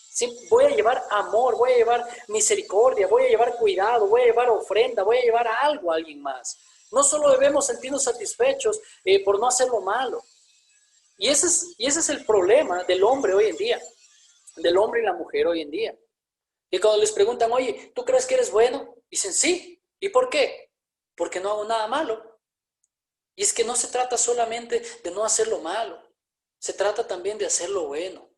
¿sí? Voy a llevar amor, voy a llevar misericordia, voy a llevar cuidado, voy a llevar ofrenda, voy a llevar algo a alguien más. No solo debemos sentirnos satisfechos por no hacer lo malo. Y ese es el problema del hombre hoy en día, del hombre y la mujer hoy en día. Y cuando les preguntan, oye, ¿tú crees que eres bueno? Dicen, sí. ¿Y por qué? Porque no hago nada malo. Y es que no se trata solamente de no hacer lo malo, se trata también de hacer lo bueno.